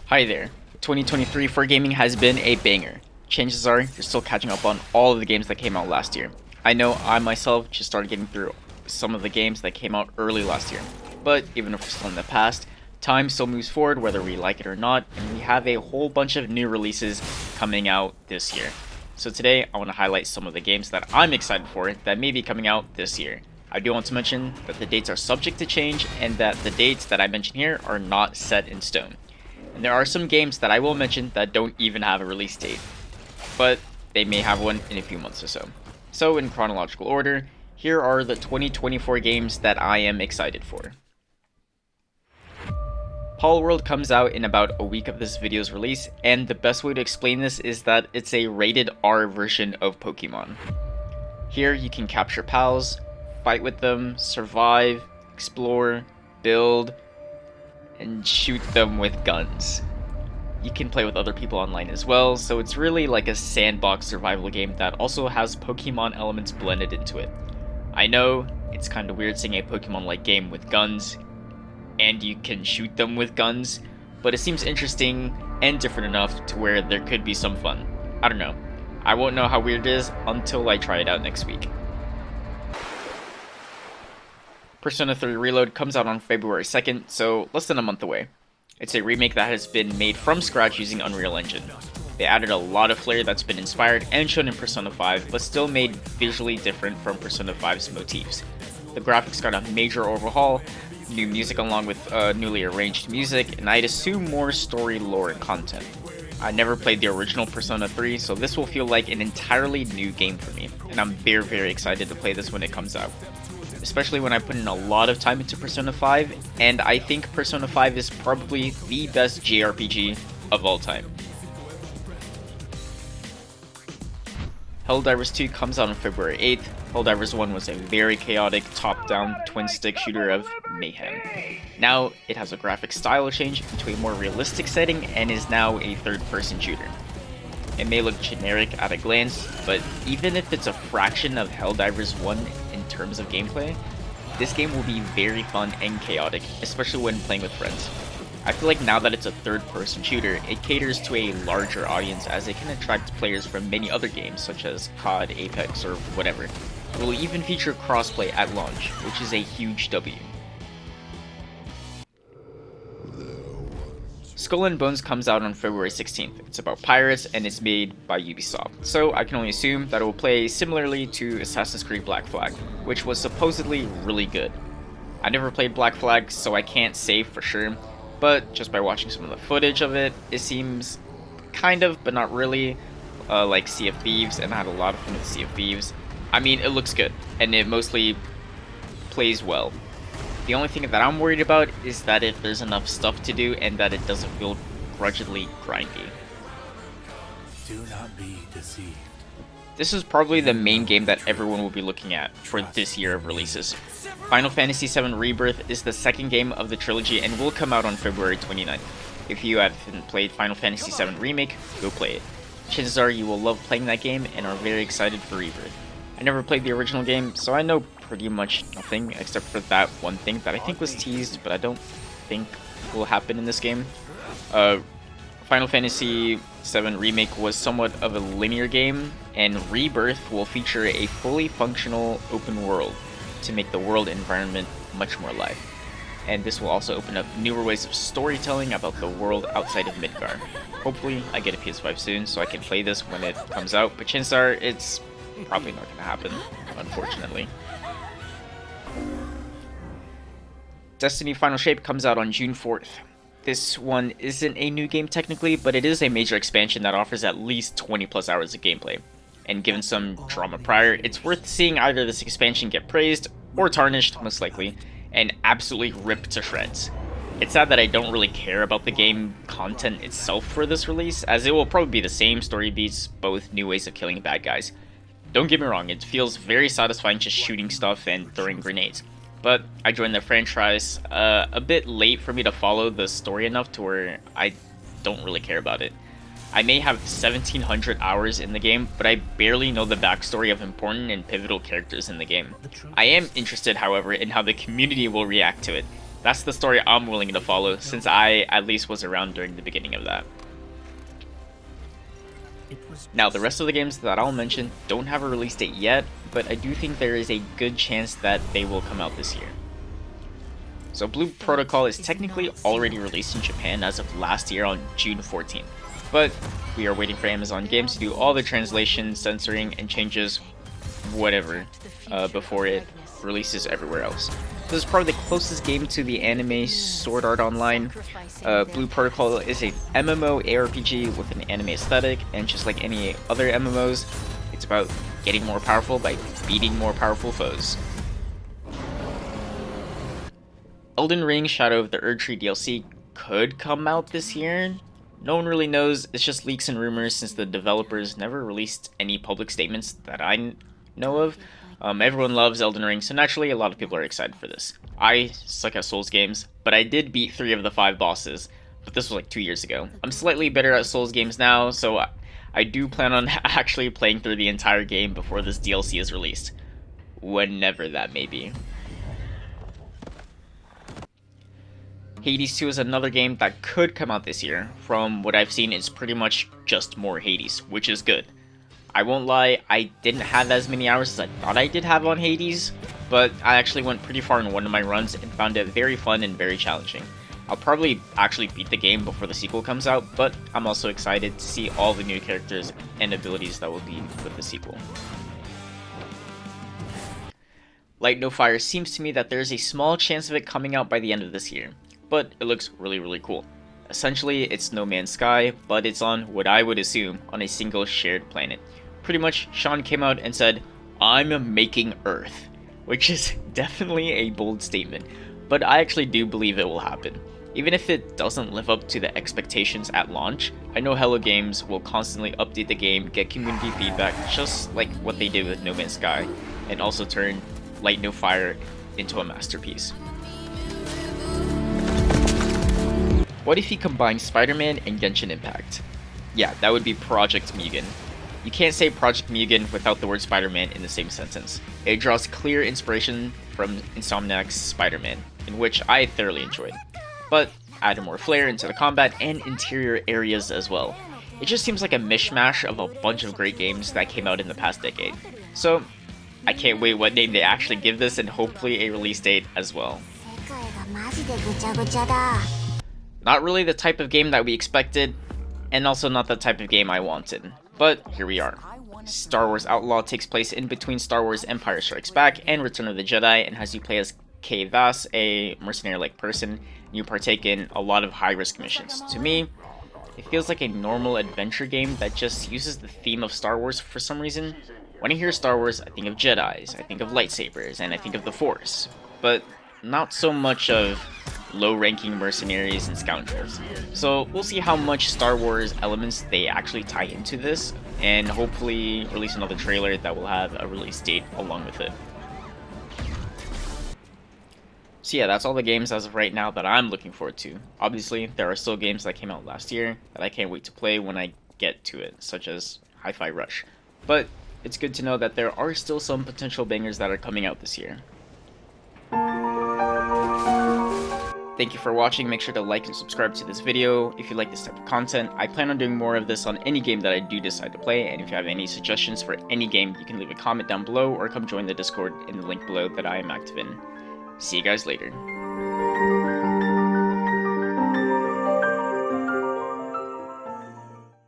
Hi there. 2023 for gaming has been a banger. Chances are you're still catching up on all of the games that came out last year. I know I myself just started getting through some of the games that came out early last year. But even if we're still in the past, time still moves forward whether we like it or not, and we have a whole bunch of new releases coming out this year. So today I want to highlight some of the games that I'm excited for that may be coming out this year. I do want to mention that the dates are subject to change and that the dates that I mention here are not set in stone. And there are some games that I will mention that don't even have a release date, but they may have one in a few months or so. So in chronological order, here are the 2024 games that I am excited for. Palworld comes out in about a week of this video's release, and the best way to explain this is that it's a rated R version of Pokemon. Here you can capture pals, fight with them, survive, explore, build, and shoot them with guns. You can play with other people online as well, so it's really like a sandbox survival game that also has Pokemon elements blended into it. I know, it's kinda weird seeing a Pokemon-like game with guns, and you can shoot them with guns, but it seems interesting and different enough to where there could be some fun. I don't know. I won't know how weird it is until I try it out next week. Persona 3 Reload comes out on February 2nd, so less than a month away. It's a remake that has been made from scratch using Unreal Engine. They added a lot of flair that's been inspired and shown in Persona 5, but still made visually different from Persona 5's motifs. The graphics got a major overhaul, new music along with newly arranged music, and I'd assume more story lore and content. I never played the original Persona 3, so this will feel like an entirely new game for me, and I'm very excited to play this when it comes out. Especially when I put in a lot of time into Persona 5, and I think Persona 5 is probably the best JRPG of all time. Helldivers 2 comes out on February 8th. Helldivers 1 was a very chaotic top-down twin-stick shooter of mayhem. Now it has a graphic style change into a more realistic setting and is now a third-person shooter. It may look generic at a glance, but even if it's a fraction of Helldivers 1 in terms of gameplay, this game will be very fun and chaotic, especially when playing with friends. I feel like now that it's a third-person shooter, it caters to a larger audience as it can attract players from many other games such as COD, Apex, or whatever. It will even feature crossplay at launch, which is a huge W. Skull and Bones comes out on February 16th. It's about pirates and it's made by Ubisoft, so I can only assume that it will play similarly to Assassin's Creed Black Flag, which was supposedly really good. I never played Black Flag, so I can't say for sure, but just by watching some of the footage of it, it seems kind of, but not really, like Sea of Thieves, and I had a lot of fun with Sea of Thieves. I mean, it looks good, and it mostly plays well. The only thing that I'm worried about is that if there's enough stuff to do and that it doesn't feel grudgingly grindy. Do not be deceived. This is probably the main game that everyone will be looking at for this year of releases. Final Fantasy VII Rebirth is the second game of the trilogy and will come out on February 29th. If you haven't played Final Fantasy VII Remake, go play it. Chances are you will love playing that game and are very excited for Rebirth. I never played the original game, so I know pretty much nothing except for that one thing that I think was teased, but I don't think will happen in this game. Final Fantasy VII Remake was somewhat of a linear game, and Rebirth will feature a fully functional open world to make the world environment much more alive. And this will also open up newer ways of storytelling about the world outside of Midgar. Hopefully I get a PS5 soon so I can play this when it comes out, but chances are it's probably not going to happen, unfortunately. Destiny Final Shape comes out on June 4th. This one isn't a new game technically, but it is a major expansion that offers at least 20 plus hours of gameplay. And given some drama prior, it's worth seeing either this expansion get praised, or tarnished, most likely, and absolutely ripped to shreds. It's sad that I don't really care about the game content itself for this release, as it will probably be the same story beats, both new ways of killing bad guys. Don't get me wrong, it feels very satisfying just shooting stuff and throwing grenades. But I joined the franchise a bit late for me to follow the story enough to where I don't really care about it. I may have 1700 hours in the game, but I barely know the backstory of important and pivotal characters in the game. I am interested, however, in how the community will react to it. That's the story I'm willing to follow, since I at least was around during the beginning of that. Now, the rest of the games that I'll mention don't have a release date yet, but I do think there is a good chance that they will come out this year. So Blue Protocol is technically already released in Japan as of last year on June 14th, but we are waiting for Amazon Games to do all the translation, censoring, and changes, whatever, before it releases everywhere else. This is probably the closest game to the anime Sword Art Online. Blue Protocol is a MMO ARPG with an anime aesthetic, and just like any other MMOs, it's about getting more powerful by beating more powerful foes. Elden Ring Shadow of the Erdtree DLC could come out this year. No one really knows, it's just leaks and rumors since the developers never released any public statements that I know of. Everyone loves Elden Ring, so naturally a lot of people are excited for this. I suck at Souls games, but I did beat 3 of the 5 bosses, but this was like 2 years ago. I'm slightly better at Souls games now, so I do plan on actually playing through the entire game before this DLC is released. Whenever that may be. Hades 2 is another game that could come out this year. From what I've seen, it's pretty much just more Hades, which is good. I won't lie, I didn't have as many hours as I thought I did have on Hades, but I actually went pretty far in one of my runs and found it very fun and very challenging. I'll probably actually beat the game before the sequel comes out, but I'm also excited to see all the new characters and abilities that will be with the sequel. Light No Fire seems to me that there is a small chance of it coming out by the end of this year, but it looks really cool. Essentially, it's No Man's Sky, but it's on what I would assume on a single shared planet. Pretty much, Sean came out and said, "I'm making Earth," which is definitely a bold statement, but I actually do believe it will happen. Even if it doesn't live up to the expectations at launch, I know Hello Games will constantly update the game, get community feedback, just like what they did with No Man's Sky, and also turn Light No Fire into a masterpiece. What if he combined Spider-Man and Genshin Impact? Yeah, that would be Project Mugen. You can't say Project Mugen without the word Spider-Man in the same sentence. It draws clear inspiration from Insomniac's Spider-Man, in which I thoroughly enjoyed, but added more flair into the combat and interior areas as well. It just seems like a mishmash of a bunch of great games that came out in the past decade. So, I can't wait what name they actually give this and hopefully a release date as well. Not really the type of game that we expected, and also not the type of game I wanted. But here we are. Star Wars Outlaw takes place in between Star Wars Empire Strikes Back and Return of the Jedi, and has you play as Kay Vass, a mercenary-like person, and you partake in a lot of high-risk missions. To me, it feels like a normal adventure game that just uses the theme of Star Wars for some reason. When I hear Star Wars, I think of Jedis, I think of lightsabers, and I think of the Force, but not so much of low-ranking mercenaries and scoundrels. So we'll see how much Star Wars elements they actually tie into this, and hopefully release another trailer that will have a release date along with it. So yeah, that's all the games as of right now that I'm looking forward to. Obviously, there are still games that came out last year that I can't wait to play when I get to it, such as Hi-Fi Rush. But it's good to know that there are still some potential bangers that are coming out this year. Thank you for watching. Make sure to like and subscribe to this video if you like this type of content. I plan on doing more of this on any game that I do decide to play, and if you have any suggestions for any game, you can leave a comment down below or come join the Discord in the link below that I am active in. See you guys later.